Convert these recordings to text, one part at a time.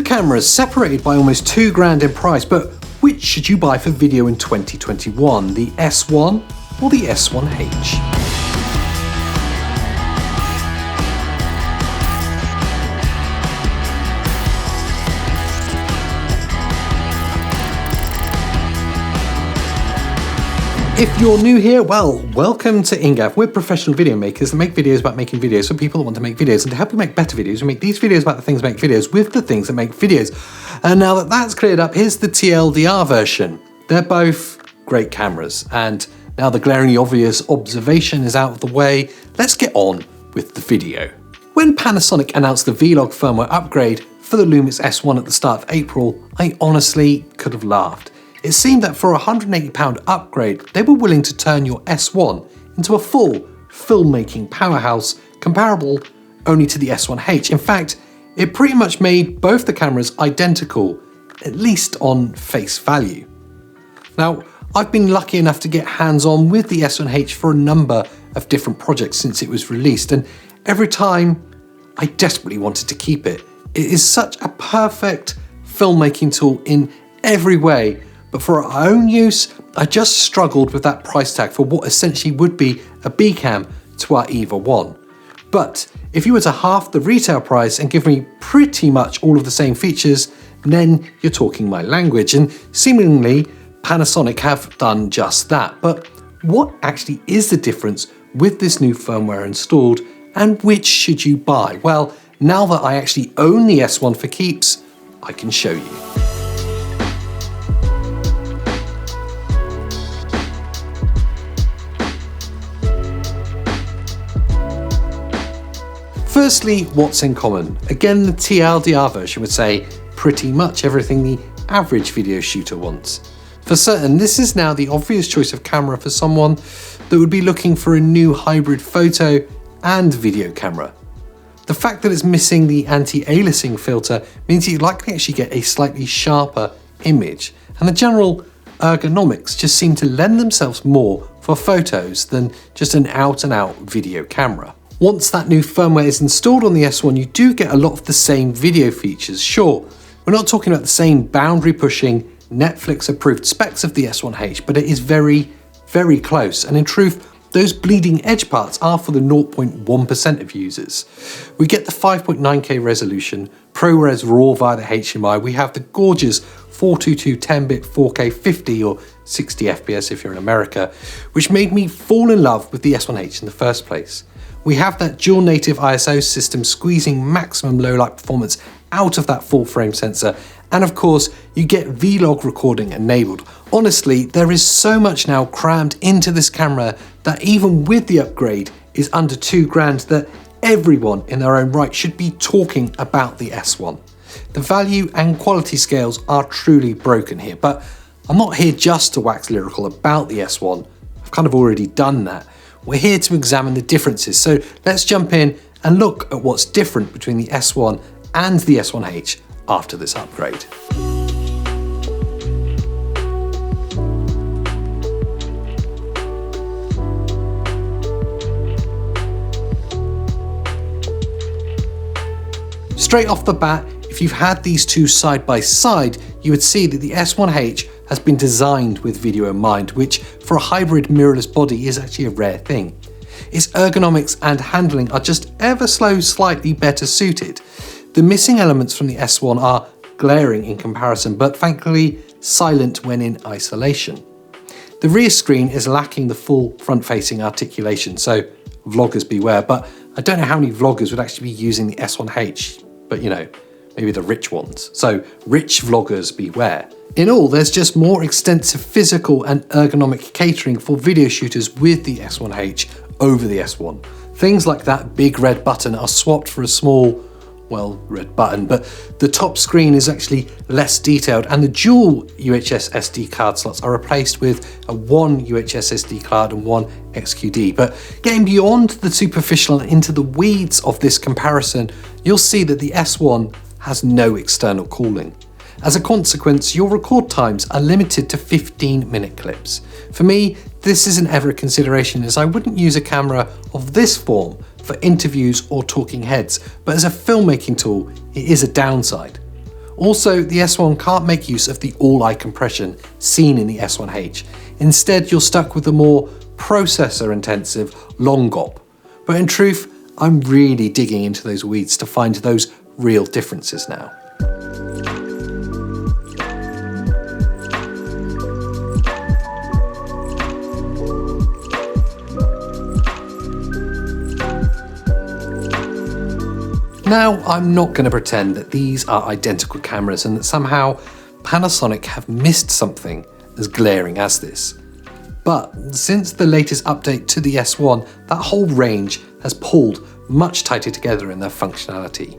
cameras separated by almost £2 in price, but which should you buy for video in 2021? The S1 or the S1H? If you're new here, well, welcome to Ingav. We're professional video makers that make videos about making videos for people that want to make videos. And to help you make better videos, we make these videos about the things that make videos with the things that make videos. And now that that's cleared up, here's the TLDR version. They're both great cameras. And now the glaringly obvious observation is out of the way, let's get on with the video. When Panasonic announced the Vlog firmware upgrade for the Lumix S1 at the start of April, I honestly could have laughed. It seemed that for a £180 upgrade, they were willing to turn your S1 into a full filmmaking powerhouse comparable only to the S1H. In fact, it pretty much made both the cameras identical, at least on face value. Now, I've been lucky enough to get hands-on with the S1H for a number of different projects since it was released, and every time I desperately wanted to keep it. It is such a perfect filmmaking tool in every way. But for our own use, I just struggled with that price tag for what essentially would be a B cam to our EVA 1. But if you were to half the retail price and give me pretty much all of the same features, then you're talking my language. And seemingly, Panasonic have done just that. But what actually is the difference with this new firmware installed, and which should you buy? Well, now that I actually own the S1 for keeps, I can show you. Firstly, what's in common? Again, the TLDR version would say pretty much everything the average video shooter wants. For certain, this is now the obvious choice of camera for someone that would be looking for a new hybrid photo and video camera. The fact that it's missing the anti-aliasing filter means you likely actually get a slightly sharper image, and the general ergonomics just seem to lend themselves more for photos than just an out-and-out video camera. Once that new firmware is installed on the S1, you do get a lot of the same video features. Sure, we're not talking about the same boundary-pushing, Netflix-approved specs of the S1H, but it is very, very close. And in truth, those bleeding edge parts are for the 0.1% of users. We get the 5.9K resolution, ProRes RAW via the HDMI. We have the gorgeous 422 10-bit 4K 50 or 60 FPS if you're in America, which made me fall in love with the S1H in the first place. We have that dual native ISO system squeezing maximum low light performance out of that full frame sensor. And of course, you get Vlog recording enabled. Honestly, there is so much now crammed into this camera that even with the upgrade is under £2 that everyone in their own right should be talking about the S1. The value and quality scales are truly broken here, but I'm not here just to wax lyrical about the S1. I've kind of already done that. We're here to examine the differences, so let's jump in and look at what's different between the S1 and the S1H after this upgrade. Straight off the bat, if you've had these two side by side, you would see that the S1H has been designed with video in mind, which for a hybrid mirrorless body is actually a rare thing. Its ergonomics and handling are just ever so slightly better suited. The missing elements from the S1 are glaring in comparison, but thankfully silent when in isolation. The rear screen is lacking the full front-facing articulation, so vloggers beware, but I don't know how many vloggers would actually be using the S1H, but you know, maybe the rich ones. So rich vloggers beware. In all, there's just more extensive physical and ergonomic catering for video shooters with the S1H over the S1. Things like that big red button are swapped for a small, well, red button, but the top screen is actually less detailed, and the dual UHS SD card slots are replaced with a one UHS SD card and one XQD. But getting beyond the superficial and into the weeds of this comparison, you'll see that the S1 has no external cooling. As a consequence, your record times are limited to 15-minute clips. For me, this isn't ever a consideration, as I wouldn't use a camera of this form for interviews or talking heads, but as a filmmaking tool, it is a downside. Also, the S1 can't make use of the all-eye compression seen in the S1H. Instead, you're stuck with the more processor-intensive long GOP. But in truth, I'm really digging into those weeds to find those real differences now. Now, I'm not going to pretend that these are identical cameras and that somehow Panasonic have missed something as glaring as this. But since the latest update to the S1, that whole range has pulled much tighter together in their functionality.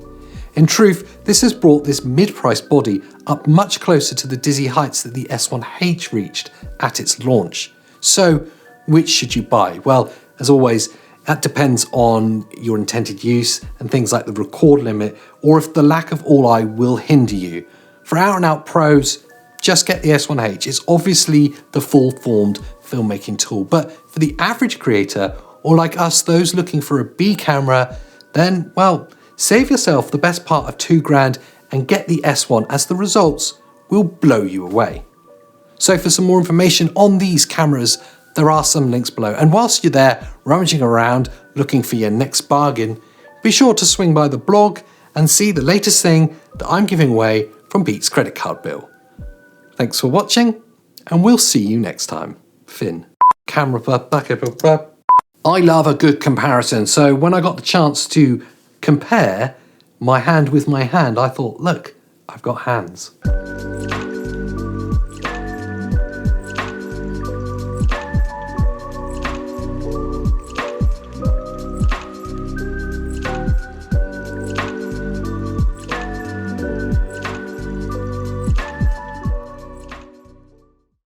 In truth, this has brought this mid-priced body up much closer to the dizzy heights that the S1H reached at its launch. So, which should you buy? Well, as always, that depends on your intended use and things like the record limit, or if the lack of all-eye will hinder you. For out-and-out pros, just get the S1H. It's obviously the full-formed filmmaking tool, but for the average creator, or like us, those looking for a B camera, then, well, save yourself the best part of $2,000 and get the S1, as the results will blow you away. So for some more information on these cameras, there are some links below, and whilst you're there rummaging around looking for your next bargain, be sure to swing by the blog and see the latest thing that I'm giving away from Beats credit card bill. Thanks for watching, and we'll see you next time. Finn. Camera. I love a good comparison, so when I got the chance to compare my hand with my hand, I thought, look, I've got hands.